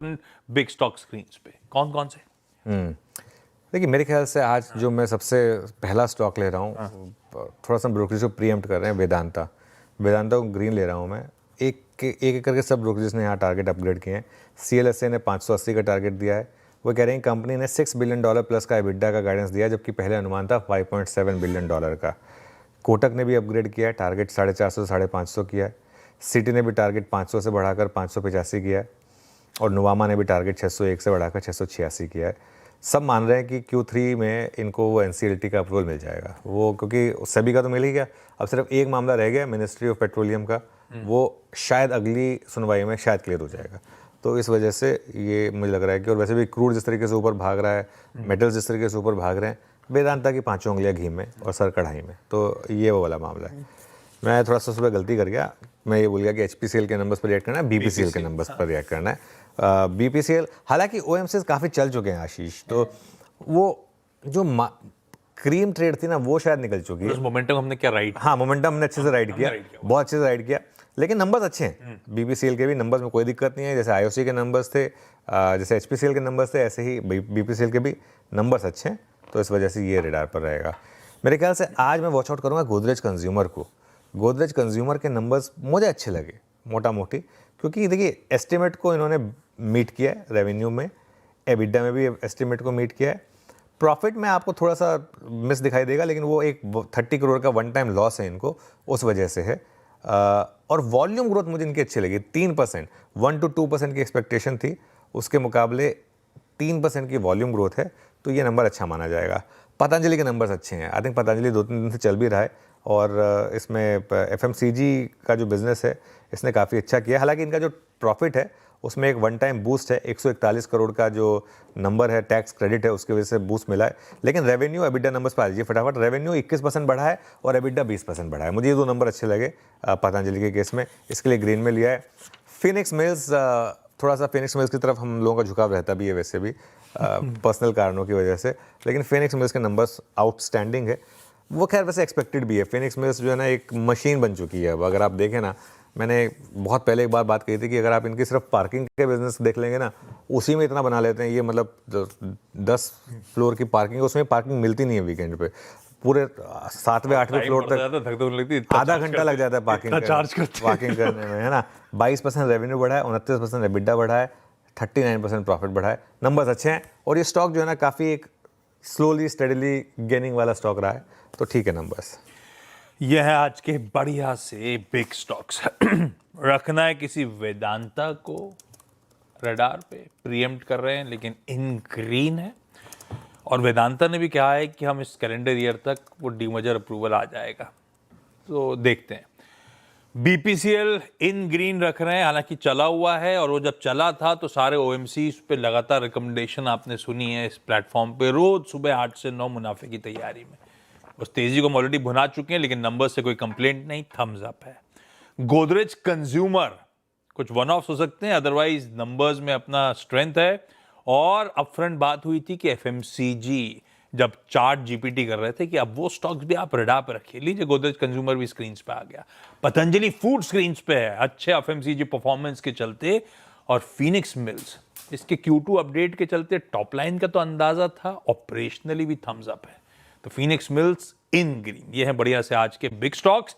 Big stock screens पे कौन कौन से? देखिए मेरे ख्याल से आज जो मैं सबसे पहला स्टॉक ले रहा हूँ, थोड़ा सा ब्रोकरेज को प्रीएम्प्ट कर रहे हैं, वेदांता को ग्रीन ले रहा हूँ मैं। एक करके सब ब्रोकरेज ने यहाँ टारगेट अपग्रेड किए हैं। CLSA ने 580 का टारगेट दिया है। वो कह रहे हैं कंपनी ने $6 बिलियन प्लस का EBITDA का गाइडेंस दिया है, जबकि पहले अनुमान था $5.7 बिलियन का। कोटक ने भी अपग्रेड किया है, टारगेट 450 से 550 किया है। सिटी ने भी टारगेट 500 से बढ़ाकर 585 किया है, और नुवामा ने भी टारगेट 601 से बढ़ाकर 686 किया है। सब मान रहे हैं कि Q3 में इनको वो NCLT का अप्रूवल मिल जाएगा, वो क्योंकि सभी का तो मिल ही गया। अब सिर्फ एक मामला रह गया मिनिस्ट्री ऑफ पेट्रोलियम का, वो शायद अगली सुनवाई में शायद क्लियर हो जाएगा। तो इस वजह से ये मुझे लग रहा है कि, और वैसे भी क्रूड जिस तरीके से ऊपर भाग रहा है, मेटल्स जिस तरीके से ऊपर भाग रहे हैं, वेदांता की 5 उंगलियां घी में और सर कढ़ाई में, तो ये वो वाला मामला है। मैं थोड़ा सा सुबह गलती कर गया, मैं ये भूल गया कि HPCL के नंबर्स पर रिएक्ट करना है, BPCL के नंबर्स पर रिएक्ट करना है। BPCL हालांकि OMCs काफ़ी चल चुके हैं आशीष, तो वो जो क्रीम ट्रेड थी ना, वो शायद निकल चुकी है। मोमेंटम हमने क्या राइड? हाँ, मोमेंटम हमने अच्छे से राइड किया, बहुत अच्छे से राइड किया, लेकिन नंबर्स अच्छे हैं। BPCL के भी नंबर्स में कोई दिक्कत नहीं है, जैसे IOC के नंबर्स थे, जैसे HPCL के नंबर्स थे, ऐसे ही BPCL के भी नंबर्स अच्छे हैं, तो इस वजह से ये रेडार पर रहेगा। मेरे ख्याल से आज मैं वॉच आउट करूँगा गोदरेज कंज्यूमर को। गोदरेज कंज्यूमर के नंबर्स मुझे अच्छे लगे मोटा मोटी, क्योंकि देखिए एस्टिमेट को इन्होंने मीट किया है, रेवेन्यू में, EBITDA में भी एस्टिमेट को मीट किया है। प्रॉफिट में आपको थोड़ा सा मिस दिखाई देगा, लेकिन वो एक 30 करोड़ का वन टाइम लॉस है इनको, उस वजह से है। और वॉल्यूम ग्रोथ मुझे इनकी अच्छी लगी, 3%, 1 to 2% की एक्सपेक्टेशन थी, उसके मुकाबले 3% की वॉल्यूम ग्रोथ है, तो ये नंबर अच्छा माना जाएगा। पतंजलि के नंबर्स अच्छे हैं, आई थिंक पतंजलि 2-3 दिन से चल भी रहा है, और इसमें FMCG का जो बिज़नेस है इसने काफ़ी अच्छा किया। हालांकि इनका जो प्रॉफिट है उसमें एक वन टाइम बूस्ट है, 141 करोड़ का जो नंबर है, टैक्स क्रेडिट है, उसकी वजह से बूस्ट मिला है। लेकिन रेवेन्यू EBITDA नंबर्स पर आ जाइए फटाफट। रेवेन्यू 21% बढ़ा है और EBITDA 20% बढ़ा है। मुझे ये दो नंबर अच्छे लगे पतंजलि के केस में, इसके लिए ग्रीन में लिया है। फिनिक्स मिल्स, थोड़ा सा फिनिक्स मिल्स की तरफ हम लोगों का झुकाव रहता भी है वैसे भी, पर्सनल कारणों की वजह से, लेकिन फिनिक्स मिल्स के नंबर्स आउटस्टैंडिंग है। वो खैर वैसे एक्सपेक्टेड भी है। फिनिक्स मिल्स जो है ना, एक मशीन बन चुकी है। अब अगर आप देखें ना, मैंने बहुत पहले एक बार बात कही थी कि अगर आप इनकी सिर्फ पार्किंग के बिजनेस देख लेंगे ना, उसी में इतना बना लेते हैं ये, मतलब 10 फ्लोर की पार्किंग, उसमें पार्किंग मिलती नहीं है वीकेंड पे। पूरे 7वें 8वें फ्लोर तक आधा घंटा लग जाता है पार्किंग करने में, है ना। 22% रेवेन्यू बढ़ा है, 29% EBITDA बढ़ा है, 39% प्रॉफिट बढ़ा है। नंबर्स अच्छे हैं, और ये स्टॉक जो है ना काफ़ी एक स्लोली स्टेडली गेनिंग वाला स्टॉक रहा है, तो ठीक है नंबर्स। यह है आज के बढ़िया से बिग स्टॉक्स। रखना है किसी वेदांता को रडार पे, प्रीएम्प्ट कर रहे हैं, लेकिन इन ग्रीन है। और वेदांता ने भी कहा है कि हम इस कैलेंडर ईयर तक वो डीमर्जर अप्रूवल आ जाएगा, तो देखते हैं। BPCL इन ग्रीन रख रहे हैं, हालांकि चला हुआ है, और वो जब चला था तो सारे OMCs पे लगातार रिकमेंडेशन आपने सुनी है इस प्लेटफॉर्म पे, रोज सुबह 8 से 9 मुनाफे की तैयारी में। उस तेजी को हम ऑलरेडी भुना चुके हैं, लेकिन नंबर से कोई कंप्लेंट नहीं, थम्स अप है। गोदरेज कंज्यूमर कुछ वन ऑफ हो सकते हैं, अदरवाइज नंबर्स में अपना स्ट्रेंथ है। और अपफ्रंट बात हुई थी कि FMCG जब चार्ट GPT कर रहे थे कि अब वो स्टॉक्स भी आप रडार पर रखिए। लीजिए, गोदरेज कंज्यूमर भी स्क्रीन पे आ गया, पतंजलि फूड स्क्रीन पे है, अच्छे FMCG परफॉर्मेंस के चलते। और फिनिक्स मिल्स इसके Q2 अपडेट के चलते टॉप लाइन का तो अंदाजा था, ऑपरेशनली भी थम्स अप है। तो फिनिक्स मिल्स इन ग्रीन, ये है बढ़िया से आज के बिग स्टॉक्स।